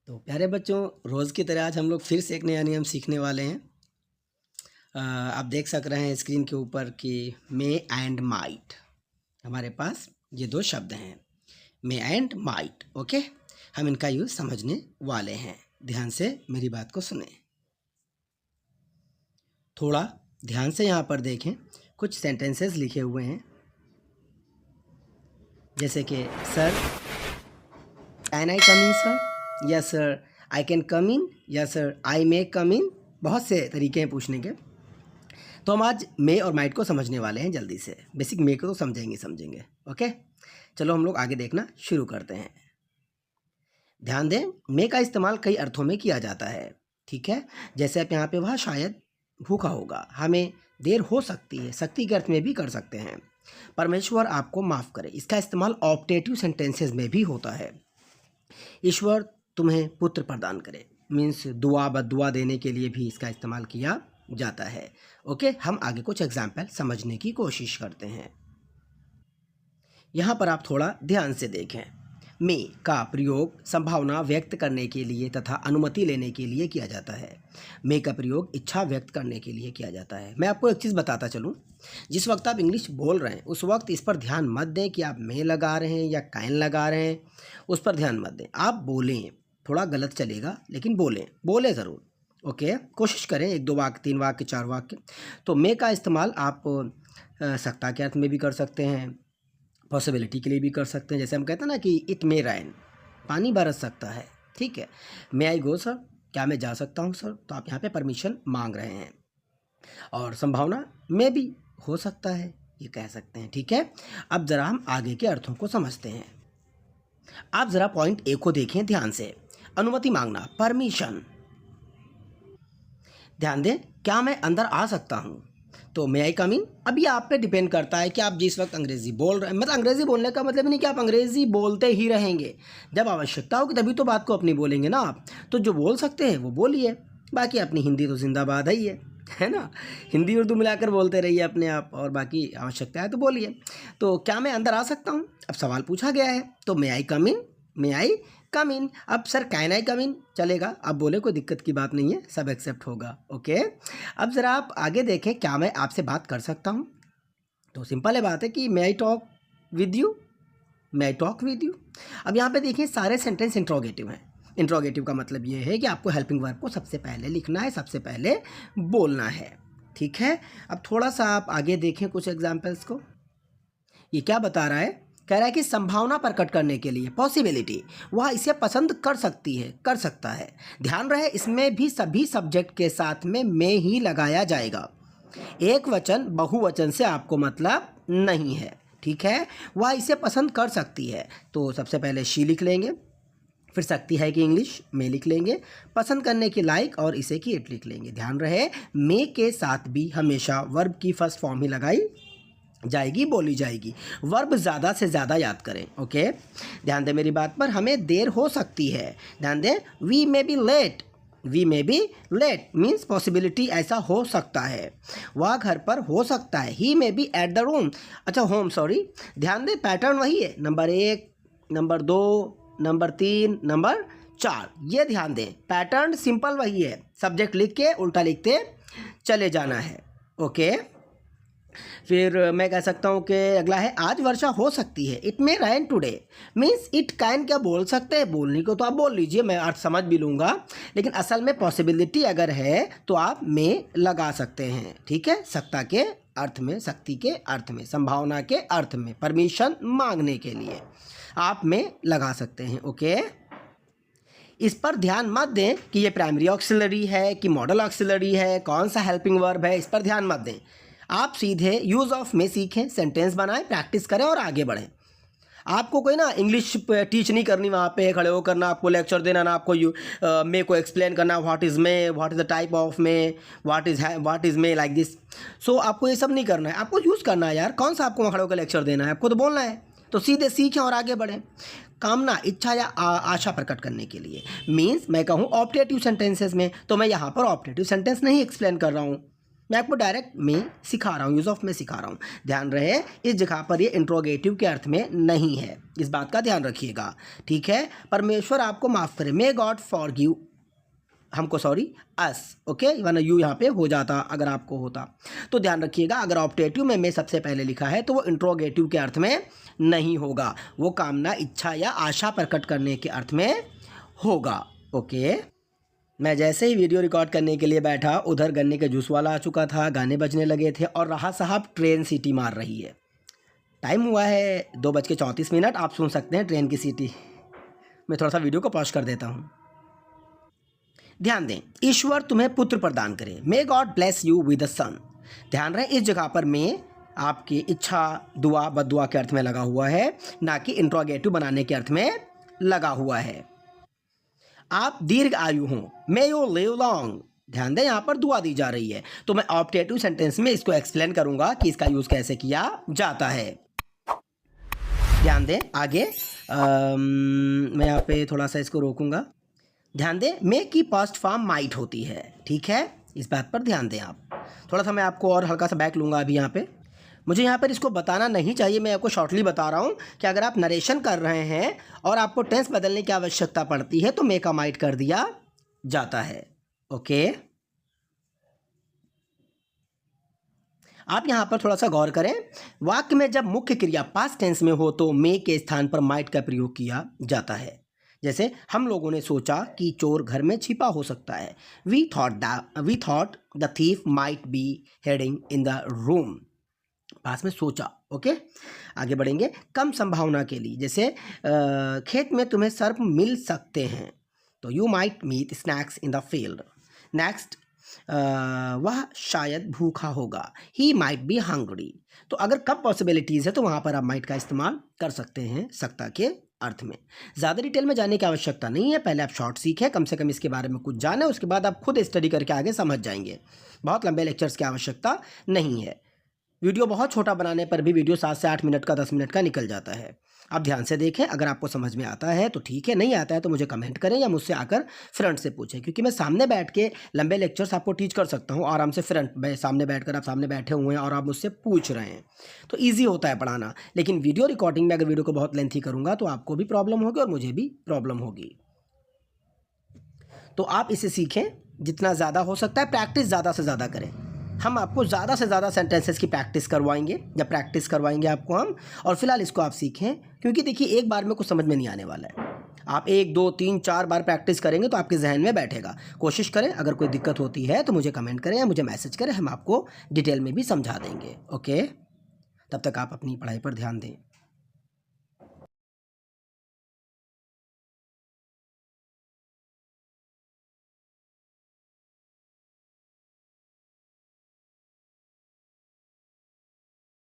तो प्यारे बच्चों, रोज़ की तरह आज हम लोग फिर से एक नया नियम सीखने वाले हैं। आप देख सक रहे हैं स्क्रीन के ऊपर कि मे एंड माइट, हमारे पास ये दो शब्द हैं, मे एंड माइट। ओके, हम इनका यूज़ समझने वाले हैं। ध्यान से मेरी बात को सुने, थोड़ा ध्यान से यहाँ पर देखें। कुछ सेंटेंसेस लिखे हुए हैं, जैसे कि sir can I come in sir, या सर आई कैन कम इन, या सर आई मे कम इन। बहुत से तरीके हैं पूछने के। तो हम आज मे और माइट को समझने वाले हैं। जल्दी से बेसिक मे को तो समझेंगे। ओके, चलो हम लोग आगे देखना शुरू करते हैं। ध्यान दें, मे का इस्तेमाल कई अर्थों में किया जाता है। ठीक है, जैसे आप यहाँ पे वह शायद भूखा होगा, हमें देर हो सकती है, शक्ति के अर्थ में भी कर सकते हैं। परमेश्वर आपको माफ़ करे, इसका इस्तेमाल ऑप्टेटिव सेंटेंसेस में भी होता है। ईश्वर तुम्हें पुत्र प्रदान करे मीन्स दुआ बदुआ देने के लिए भी इसका इस्तेमाल किया जाता है। ओके, हम आगे कुछ एग्जाम्पल समझने की कोशिश करते हैं। यहाँ पर आप थोड़ा ध्यान से देखें। मे का प्रयोग संभावना व्यक्त करने के लिए तथा अनुमति लेने के लिए किया जाता है। मे का प्रयोग इच्छा व्यक्त करने के लिए किया जाता है। मैं आपको एक चीज़ बताता चलूँ, जिस वक्त आप इंग्लिश बोल रहे हैं उस वक्त इस पर ध्यान मत दें कि आप मे लगा रहे हैं या कैन लगा रहे हैं, उस पर ध्यान मत दें। आप बोलें, थोड़ा गलत चलेगा लेकिन बोलें ज़रूर। ओके, कोशिश करें 1-2 वाक्य, 3 वाक्य, 4 वाक्य। तो मे का इस्तेमाल आप सत्ता के अर्थ में भी कर सकते हैं, पॉसिबिलिटी के लिए भी कर सकते हैं। जैसे हम कहते हैं ना कि इट मे रेन, पानी बरस सकता है। ठीक है, मे आई गो सर, क्या मैं जा सकता हूँ सर, तो आप यहाँ पे परमिशन मांग रहे हैं। और संभावना में भी हो सकता है, ये कह सकते हैं। ठीक है, अब ज़रा हम आगे के अर्थों को समझते हैं। आप ज़रा पॉइंट ए को देखें ध्यान से। अनुमति मांगना, परमिशन। ध्यान दें, क्या मैं अंदर आ सकता हूँ, तो मे आई कम इन। अब ये आप पे डिपेंड करता है कि आप जिस वक्त अंग्रेज़ी बोल रहे हैं, मतलब अंग्रेज़ी बोलने का मतलब नहीं कि आप अंग्रेज़ी बोलते ही रहेंगे। जब आवश्यकता होगी तभी तो बात को अपनी बोलेंगे ना आप। तो जो बोल सकते हैं वो बोलिए, बाकी अपनी हिंदी तो जिंदाबाद है ना। हिंदी उर्दू मिलाकर बोलते रहिए अपने आप, और बाकी आवश्यकता है तो बोलिए। तो क्या मैं अंदर आ सकता हूँ, अब सवाल पूछा गया है तो मे आई कम इन, मे आई कम इन। अब सर कैन आई कम इन चलेगा, अब बोले कोई दिक्कत की बात नहीं है, सब एक्सेप्ट होगा। ओके, अब ज़रा आप आगे देखें, क्या मैं आपसे बात कर सकता हूँ, तो सिंपल है बात है कि may I talk with you, may I talk with you. अब यहाँ पे देखिए सारे सेंटेंस इंट्रोगेटिव हैं। इंट्रोगेटिव का मतलब ये है कि आपको हेल्पिंग वर्ब को सबसे पहले लिखना है, सबसे पहले बोलना है। ठीक है, अब थोड़ा सा आप आगे देखें कुछ एग्जाम्पल्स को। ये क्या बता रहा है, कह रहा है कि संभावना प्रकट करने के लिए, पॉसिबिलिटी, वह इसे पसंद कर सकती है, कर सकता है। ध्यान रहे, इसमें भी सभी सब्जेक्ट के साथ में मैं ही लगाया जाएगा। एक वचन बहुवचन से आपको मतलब नहीं है। ठीक है, वह इसे पसंद कर सकती है, तो सबसे पहले शी लिख लेंगे, फिर सकती है कि इंग्लिश में लिख लेंगे, पसंद करने की लाइक और इसे की इट लिख लेंगे। ध्यान रहे, मे के साथ भी हमेशा वर्ब की फर्स्ट फॉर्म ही लगाई जाएगी, बोली जाएगी। वर्ब ज़्यादा से ज़्यादा याद करें। ओके, ध्यान दें मेरी बात पर, हमें देर हो सकती है। ध्यान दें, we may be late, we may be late means possibility, ऐसा हो सकता है। वह घर पर हो सकता है, he may be at the room, अच्छा होम सॉरी। ध्यान दें, पैटर्न वही है, नंबर 1, नंबर 2, नंबर 3, नंबर 4, ये ध्यान दें, पैटर्न सिंपल वही है। सब्जेक्ट लिख के उल्टा लिखते चले जाना है। ओके, फिर मैं कह सकता हूँ कि अगला है, आज वर्षा हो सकती है, it may rain today means it can, क्या बोल सकते हैं, बोलने को तो आप बोल लीजिए, मैं अर्थ समझ भी लूँगा, लेकिन असल में पॉसिबिलिटी अगर है तो आप मे लगा सकते हैं। ठीक है, सत्ता के अर्थ में, शक्ति के अर्थ में, संभावना के अर्थ में, परमिशन मांगने के लिए आप मे लगा सकते हैं। ओके, इस पर ध्यान मत दें कि ये प्राइमरी ऑक्सिलरी है कि मॉडल ऑक्सिलरी है, कौन सा हेल्पिंग वर्ब है, इस पर ध्यान मत दें। आप सीधे यूज़ ऑफ में सीखें, सेंटेंस बनाएं, प्रैक्टिस करें और आगे बढ़ें। आपको कोई ना इंग्लिश टीच नहीं करनी, वहाँ पे खड़े होकर ना आपको लेक्चर देना, ना आपको मे को एक्सप्लेन करना, what is may, what is the type of may, what is may, like this. So आपको ये सब नहीं करना है, आपको यूज़ करना है यार। कौन सा आपको वहाँ खड़े होकर लेक्चर देना है, आपको तो बोलना है। तो सीधे सीखें और आगे बढ़ें। कामना, इच्छा या आशा प्रकट करने के लिए मीन्स मैं कहूँ ऑप्टेटिव सेंटेंसेस में, तो मैं यहाँ पर ऑप्टेटिव सेंटेंस नहीं एक्सप्लेन कर रहा हूँ। मैं आपको डायरेक्ट में सिखा रहा हूँ, यूज़ ऑफ में सिखा रहा हूँ। ध्यान रहे इस जगह पर ये इंट्रोगेटिव के अर्थ में नहीं है, इस बात का ध्यान रखिएगा, ठीक है। परमेश्वर आपको माफ़ करे, मे गॉड फॉरगिव हमको, सॉरी अस, ओके, वरना यू यहाँ पे हो जाता अगर आपको होता। तो ध्यान रखिएगा, अगर ऑप्टेटिव में सबसे पहले लिखा है तो वो इंट्रोगेटिव के अर्थ में नहीं होगा, वो कामना, इच्छा या आशा प्रकट करने के अर्थ में होगा, ओके। मैं जैसे ही वीडियो रिकॉर्ड करने के लिए बैठा, उधर गन्ने का जूस वाला आ चुका था, गाने बजने लगे थे और राहत साहब ट्रेन सीटी मार रही है। टाइम हुआ है 2:34, आप सुन सकते हैं ट्रेन की सीटी। मैं थोड़ा सा वीडियो को पॉज कर देता हूँ। ध्यान दें, ईश्वर तुम्हें पुत्र प्रदान करे, may God bless you with a son. ध्यान रहे इस जगह पर मैं आपकी इच्छा, दुआ, बद्दुआ के अर्थ में लगा हुआ है, ना कि इंट्रोगेटिव बनाने के अर्थ में लगा हुआ है। आप दीर्घ आयु हों, मे यू लिव लॉन्ग। ध्यान दें, यहाँ पर दुआ दी जा रही है, तो मैं ऑप्टेटिव सेंटेंस में इसको एक्सप्लेन करूंगा कि इसका यूज़ कैसे किया जाता है। ध्यान दें आगे, मैं यहाँ पे थोड़ा सा इसको रोकूंगा। ध्यान दें, मे की पास्ट फॉर्म माइट होती है, ठीक है, इस बात पर ध्यान दें आप। थोड़ा सा मैं आपको और हल्का सा बैक लूँगा अभी यहाँ पे। मुझे यहाँ पर इसको बताना नहीं चाहिए, मैं आपको शॉर्टली बता रहा हूँ कि अगर आप नरेशन कर रहे हैं और आपको टेंस बदलने की आवश्यकता पड़ती है तो मे का माइट कर दिया जाता है, ओके। आप यहाँ पर थोड़ा सा गौर करें, वाक्य में जब मुख्य क्रिया पास्ट टेंस में हो तो मे के स्थान पर माइट का प्रयोग किया जाता है। जैसे हम लोगों ने सोचा कि चोर घर में छिपा हो सकता है, we thought the thief might be heading in the room. पास में सोचा, ओके। आगे बढ़ेंगे, कम संभावना के लिए, जैसे खेत में तुम्हें सर्प मिल सकते हैं, तो you might meet snacks in the field. Next, वह शायद भूखा होगा, ही माइट बी हंग्री। तो अगर कम पॉसिबिलिटीज़ है तो वहाँ पर आप माइट का इस्तेमाल कर सकते हैं सकता के अर्थ में। ज़्यादा डिटेल में जाने की आवश्यकता नहीं है, पहले आप शॉर्ट सीखें, कम से कम इसके बारे में कुछ जाने, उसके बाद आप खुद स्टडी करके आगे समझ जाएंगे। बहुत लंबे लेक्चर्स की आवश्यकता नहीं है। वीडियो बहुत छोटा बनाने पर भी वीडियो 7 से 8 मिनट का 10 मिनट का निकल जाता है। आप ध्यान से देखें, अगर आपको समझ में आता है तो ठीक है, नहीं आता है तो मुझे कमेंट करें या मुझसे आकर फ्रंट से पूछें, क्योंकि मैं सामने बैठ के लंबे लेक्चर्स आपको टीच कर सकता हूँ आराम से। फ्रंट सामने बैठकर आप सामने बैठे हुए हैं और आप मुझसे पूछ रहे हैं तो ईजी होता है पढ़ाना। लेकिन वीडियो रिकॉर्डिंग में अगर वीडियो को बहुत लेंथी करूँगा तो आपको भी प्रॉब्लम होगी और मुझे भी प्रॉब्लम होगी। तो आप इसे सीखें जितना ज़्यादा हो सकता है, प्रैक्टिस ज़्यादा से ज़्यादा करें। हम आपको ज़्यादा से ज़्यादा सेंटेंसेस की प्रैक्टिस करवाएंगे, जब प्रैक्टिस करवाएंगे आपको हम, और फिलहाल इसको आप सीखें, क्योंकि देखिए एक बार में कुछ समझ में नहीं आने वाला है। आप 1 2 3 4 बार प्रैक्टिस करेंगे तो आपके जहन में बैठेगा। कोशिश करें, अगर कोई दिक्कत होती है तो मुझे कमेंट करें या मुझे मैसेज करें, हम आपको डिटेल में भी समझा देंगे, ओके। तब तक आप अपनी पढ़ाई पर ध्यान दें।